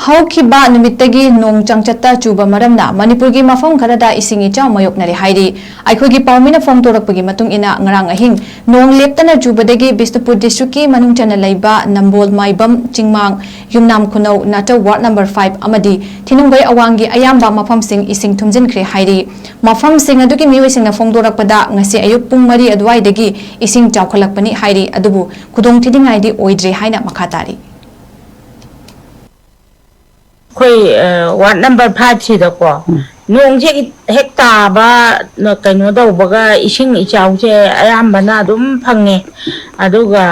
ꯍꯧꯈꯤꯕ ꯅꯨꯃꯤꯠꯇꯒꯤ ꯅꯣꯡ ꯆꯪꯆꯠꯇ ꯆꯨꯕ ꯃꯔꯝꯅ ꯃꯅꯤꯄꯨꯔꯒꯤ ꯃꯐꯝ ꯈꯔꯗ ꯏꯁꯤꯡ ꯏꯆꯥꯎ ꯃꯥꯌꯣꯛꯅꯔꯦ ꯍꯥꯏꯔꯤ ꯑꯩꯈꯣꯏꯒꯤ ꯄꯥꯎꯃꯤꯅ ꯐꯣꯡꯗꯣꯔꯛꯄꯒꯤ ꯃꯇꯨꯡ ꯏꯟꯅ ꯉꯔꯥꯡ ꯑꯍꯤꯡ ꯅꯣꯡ ꯂꯦꯞꯇꯅ ꯆꯨꯕꯗꯒꯤ ꯕꯤꯁꯅꯨꯄꯨꯔ ꯗꯤꯁꯇ꯭ꯔꯤꯛꯀꯤ ꯃꯅꯨꯡ ꯆꯟꯅ ꯂꯩꯕ ꯅꯝꯕꯣꯜ-ꯃꯥꯏꯕꯝ ꯆꯤꯡꯃꯥꯡ ꯌꯨꯝꯅꯥꯝ ꯈꯨꯅꯧ ꯅꯥꯇꯧ ꯋꯥꯔꯗ ꯅꯝꯕꯔ 5 ꯑꯃꯗꯤ ꯊꯤꯅꯨꯡꯒꯩ ꯑꯋꯥꯡꯒꯤ ꯑꯌꯥꯝꯕ ꯃꯐꯝꯁꯤꯡ ꯏꯁꯤꯡ ꯊꯨꯝꯖꯤꯟꯈ꯭ꯔꯦ ꯍꯥꯏꯔꯤ ꯃꯐꯝꯁꯤꯡ ꯑꯗꯨꯒꯤ ꯃꯤꯑꯣꯏꯁꯤꯡꯅ ꯐꯣꯡꯗꯣꯔꯛꯄꯗ ꯉꯁꯤ ꯑꯌꯨꯛ ꯄꯨꯡ 4 ꯑꯗꯨꯋꯥꯏꯗꯒꯤ ꯏꯁꯤꯡ ꯆꯥꯎꯈꯠꯂꯛꯄꯅꯤ ꯍꯥꯏꯔꯤ ꯑꯗꯨꯕꯨ ꯈꯨꯗꯣꯡꯊꯤꯅꯤꯡꯉꯥꯏꯗꯤ ꯑꯣꯏꯗ꯭ꯔꯦ ꯍꯥꯏꯅ ꯃꯈꯥ ꯇꯥꯔꯤ वार्ड नंबर 5 सिदको नोंजे हेक ताबा कइनो दौबगा इसिंग इचाउजे अयाम्बना अदुम फंगे अदुगा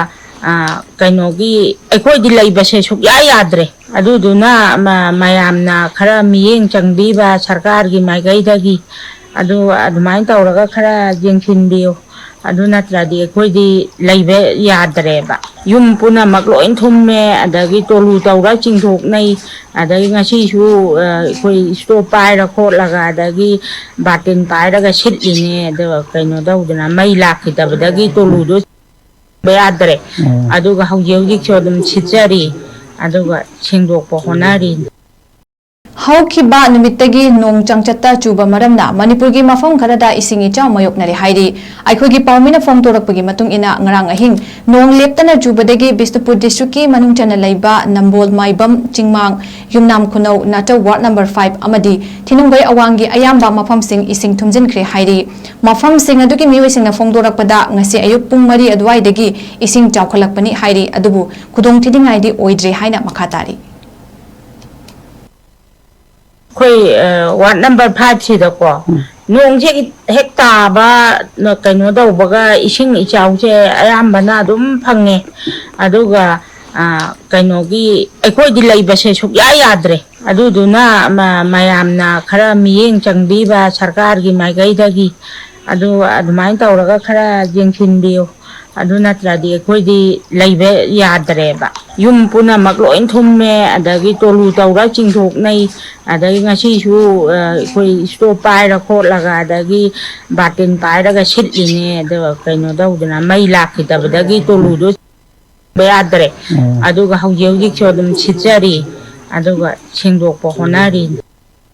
कइनोगी अखोइदि लैबसे सुक्या याद्रे अदुदुना मयामना खरा मियेंग चंगबीबा सरकारगी माइगैदगी अदु अदुमाइन तौरगा खरा जेंसिनबियो अदु नत्रदि अखोइदि लैबे याद्रेबा युम पुनमक लोइन थुम्मे अदगी तोलु तौरा चिंथोकनै अदगी ngasisu अखोइ स्टोव पाइरा खोलगा अदगी बाटिन पाइरागा सिटलिने अदु कइनो दौदना मै लाखिदबदगी तोलुदो याद्रे अदुगा हौजि हौजिकसो अदुम सिटजरी अदुगा सेंदोकपा होनारि ꯍꯧꯈꯤꯕ ꯅꯨꯃꯤꯠꯇꯒꯤ ꯅꯣꯡ ꯆꯪꯆꯠꯇ ꯆꯨꯕ ꯃꯔꯝꯅ ꯃꯅꯤꯄꯨꯔꯒꯤ ꯃꯐꯝ ꯈꯔꯗ ꯏꯁꯤꯡ ꯏꯆꯥꯎ ꯃꯥꯌꯣꯛꯅꯔꯦ ꯍꯥꯏꯔꯤ ꯑꯩꯈꯣꯏꯒꯤ ꯄꯥꯎꯃꯤꯅ ꯐꯣꯡꯗꯣꯔꯛꯄꯒꯤ ꯃꯇꯨꯡ ꯏꯟꯅ ꯉꯔꯥꯡ ꯑꯍꯤꯡ ꯅꯣꯡ ꯂꯦꯞꯇꯅ ꯆꯨꯕꯗꯒꯤ ꯕꯤꯁꯅꯨꯄꯨꯔ ꯗꯤꯁꯇ꯭ꯔꯤꯛꯀꯤ ꯃꯅꯨꯡ ꯆꯟꯅ ꯂꯩꯕ ꯅꯝꯕꯣꯜ-ꯃꯥꯏꯕꯝ ꯆꯤꯡꯃꯥꯡ ꯌꯨꯝꯅꯥꯝ ꯈꯨꯅꯧ ꯅꯥꯇꯧ ꯋꯥꯔꯗ ꯅꯝꯕꯔ 5 ꯑꯃꯗꯤ ꯊꯤꯅꯨꯡꯒꯩ ꯑꯋꯥꯡꯒꯤ ꯑꯌꯥꯝꯕ ꯃꯐꯝꯁꯤꯡ ꯏꯁꯤꯡ ꯊꯨꯝꯖꯤꯟꯈ꯭ꯔꯦ ꯍꯥꯏꯔꯤ ꯃꯐꯝꯁꯤꯡ ꯑꯗꯨꯒꯤ ꯃꯤꯑꯣꯏꯁꯤꯡꯅ ꯐꯣꯡꯗꯣꯔꯛꯄꯗ ꯉꯁꯤ ꯑꯌꯨꯛ ꯄꯨꯡ 4 ꯑꯗꯨꯋꯥꯏꯗꯒꯤ ꯏꯁꯤꯡ ꯆꯥꯎꯈꯠꯂꯛꯄꯅꯤ ꯍꯥꯏꯔꯤ ꯑꯗꯨꯕꯨ ꯈꯨꯗꯣꯡꯊꯤꯅꯤꯡꯉꯥꯏꯗꯤ ꯑꯣꯏꯗ꯭ꯔꯦ ꯍꯥꯏꯅ ꯃꯈꯥ ꯇꯥꯔꯤ वार्ड नंबर 5 सिदको नोंजे हेक ताबा कइनो दौबगा इसिंग इचाउजे अयाम्बना अदुम फंगे अदुगा कइनोगी अखोइदि लैबसे सुक्या याद्रे अदुदुना मयामना खरा मियेंग चंगबीबा सरकारगी माइगैदगी अदु अदुमाइन तौरगा खरा जेंसिनबियो अदु नत्रदि अखोइदि लैबे याद्रेबा युम पुनमक लोइन थुम्मे अदगी तोलु तौरा चिंथोकनै अदगी ngasisu अखोइ स्टोव पाइरा खोलगा अदगी बाटिन पाइरागा सिटलिने अदु कइनो दौदना मै लाखिदबदगी तोलुदो याद्रे अदुगा हौजि हौजिकसो अदुम सिटजरी अदुगा सेंदोकपा होनारि